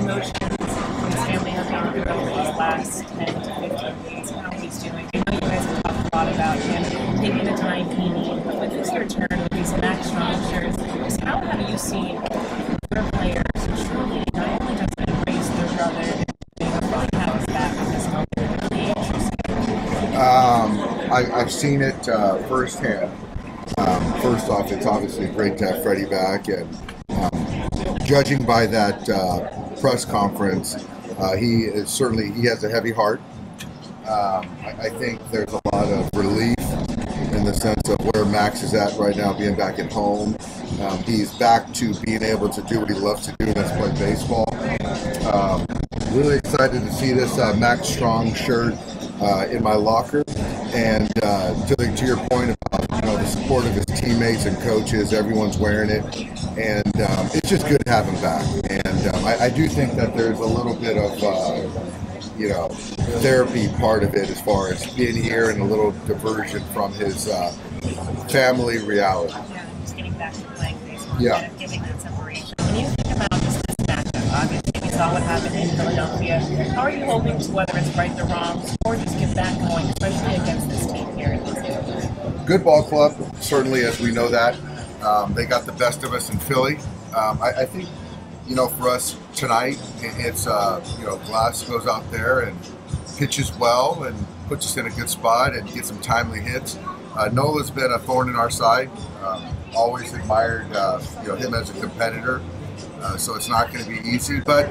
emotions his family has gone through over these last 10 to 15 days, how he's doing. I know you guys have talked a lot about him taking the time he needs, but with his return with these Max Strong shirts, just how have you seen your players truly not only just embrace their brother, but really have his back in this moment? Really interesting. I've seen it firsthand. First off, it's obviously great to have Freddie back, and judging by that press conference, he has a heavy heart. I think there's a lot of relief in the sense of where Max is at right now, being back at home. He's back to being able to do what he loves to do, and that's play baseball. Really excited to see this Max Strong shirt in my locker, and to your point about the support of his teammates and coaches, everyone's wearing it, and it's just good to have him back. And I do think that there's a little bit of therapy part of it as far as being here and a little diversion from his family reality. Yeah, just getting back to playing baseball, yeah, and giving that separation. When you think about just this matchup, obviously we saw what happened in Philadelphia. How are you hoping to, whether it's right or wrong, or just get that going, especially against this team here in Philadelphia? Good ball club, certainly, as we know that. They got the best of us in Philly. I think, for us tonight, it's, Glass goes out there and pitches well and puts us in a good spot and gets some timely hits. Nola's been a thorn in our side. Always admired, him as a competitor. So it's not going to be easy. But,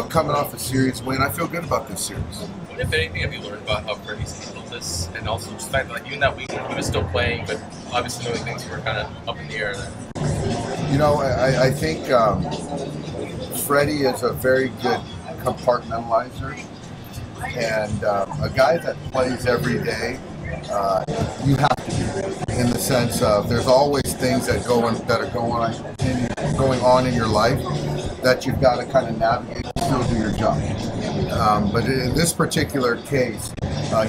coming off a series win, I feel good about this series. What, if anything, have you learned about how Freddie's handled this? And also just the fact that, even that week he was still playing, but obviously knowing things were kind of up in the air there. I think Freddie is a very good compartmentalizer, and a guy that plays every day, you have to be, in the sense of there's always things that are going on in your life that you've got to kind of navigate to still do your job. But in this particular case,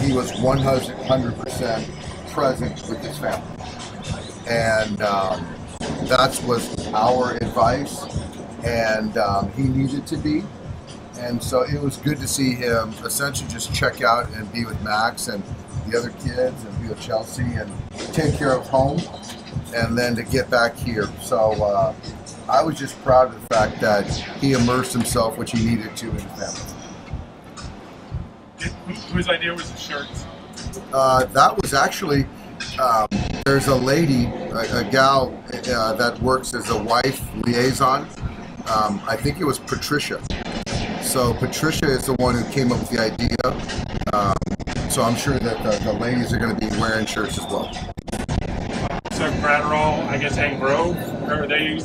he was 100% present with his family, and that was our advice, and he needed to be. And so it was good to see him essentially just check out and be with Max and the other kids and be with Chelsea and take care of home, and then to get back here. So I was just proud of the fact that he immersed himself, which he needed to, in the family. Whose idea was the shirts? That was actually, there's a lady, a gal that works as a wife liaison. I think it was Patricia. So Patricia is the one who came up with the idea. So I'm sure that the ladies are going to be wearing shirts as well. So Gratterall, I guess, and Grove, are they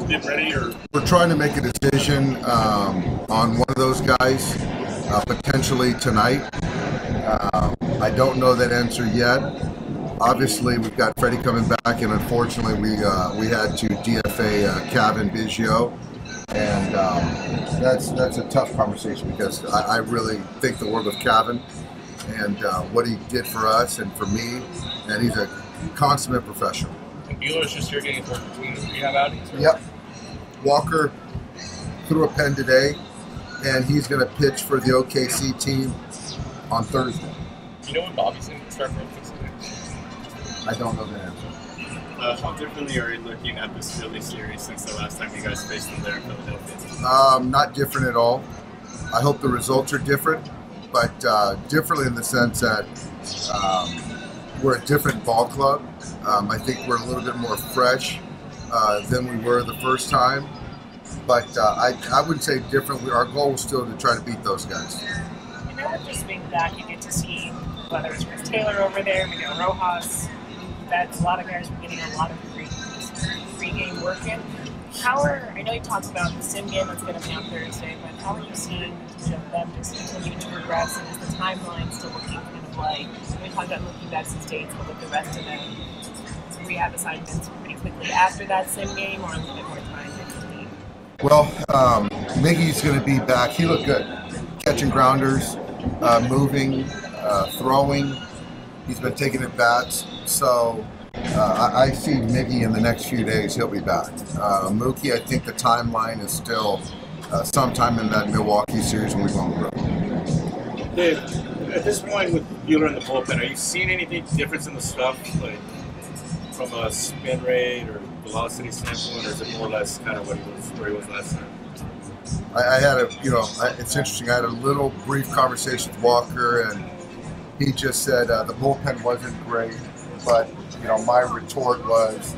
getting ready? Or we're trying to make a decision on one of those guys, potentially tonight. I don't know that answer yet. Obviously, we've got Freddie coming back, and unfortunately, we had to DFA Kevin Biggio, and that's a tough conversation because I really think the world of Kevin and what he did for us and for me, and he's a consummate professional. And Bueller's just here getting work between rehab outings? Yep. Walker threw a pen today, and he's going to pitch for the OKC team on Thursday. You know when Bobby's going to start for OKC? I don't know the answer. How differently are you looking at this Philly series since the last time you guys faced them there in Philadelphia? Not different at all. I hope the results are different, but differently in the sense that we're a different ball club. I think we're a little bit more fresh than we were the first time, but I wouldn't say different. Our goal was still to try to beat those guys. And now just being back, you get to see whether it's Chris Taylor over there, Miguel Rojas. That's a lot of guys were getting a lot of pre-game work in. I know you talked about the sim game that's going to be on Thursday, but how are you seeing them just continue to progress, and is the timeline still looking kind of like, we talked about looking back some states, but with the rest of them, rehab assignments pretty quickly after that sim game, or a little bit more time next week? Well, Miggy's going to be back. He looked good. Catching grounders, moving, throwing. He's been taking at bats. So I see Miggy in the next few days. He'll be back. Mookie, I think the timeline is still sometime in that Milwaukee series when we go on the road. Dave, at this point with Buehler in the bullpen, are you seeing anything difference in the stuff, like from a spin rate or velocity standpoint, or is it more or less kind of where he was last time? I had it's interesting. I had a little brief conversation with Walker, and he just said the bullpen wasn't great, but my retort was,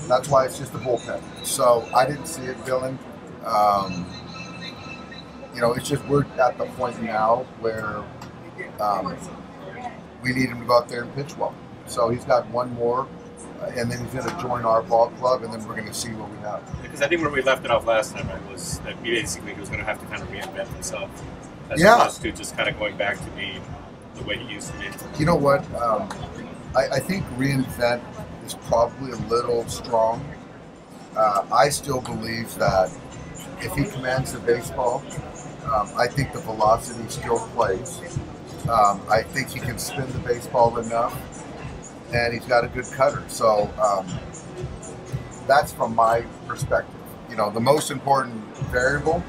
that's why it's just the bullpen. So I didn't see it, Dylan. It's just we're at the point now where we need him to go out there and pitch well. So he's got one more, and then he's going to join our ball club, and then we're going to see what we have. Because I think where we left it off last time, right, was that basically he was going to have to kind of reinvent himself, as opposed to just kind of going back to being the way he used to be. You know what? I think reinvent is probably a little strong. I still believe that if he commands the baseball, I think the velocity still plays. I think he can spin the baseball enough, and he's got a good cutter. So that's from my perspective. The most important variable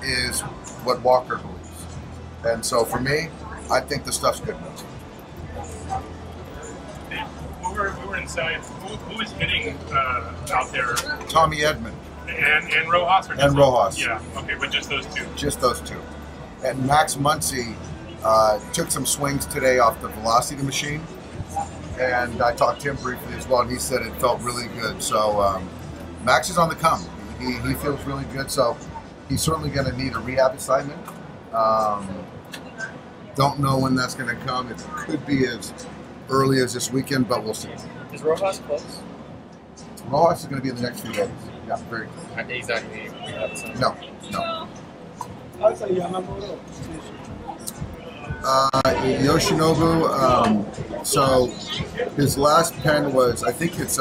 is what Walker believes. And so for me, I think the stuff's good. We were inside. Who is hitting out there? Tommy Edman. And Rojas? Or and Rojas. Yeah, okay, but just those two? Just those two. And Max Muncy took some swings today off the velocity machine. And I talked to him briefly as well, and he said it felt really good. So Max is on the come. He feels really good, so he's certainly going to need a rehab assignment. Don't know when that's going to come. It could be as early as this weekend, but we'll see. Is Rojas close? Rojas is going to be in the next few days. Yeah, very close. Exactly. No. Yoshinobu, so his last pen was, I think it's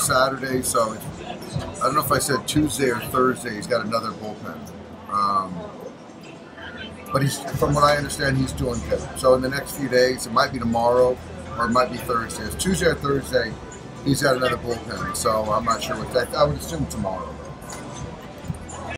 Saturday, so I don't know if I said Tuesday or Thursday, he's got another bullpen. But from what I understand, he's doing good. So in the next few days, it might be tomorrow or it might be Thursday. It's Tuesday or Thursday, he's got another bullpen. So I'm not sure what that, I would assume tomorrow.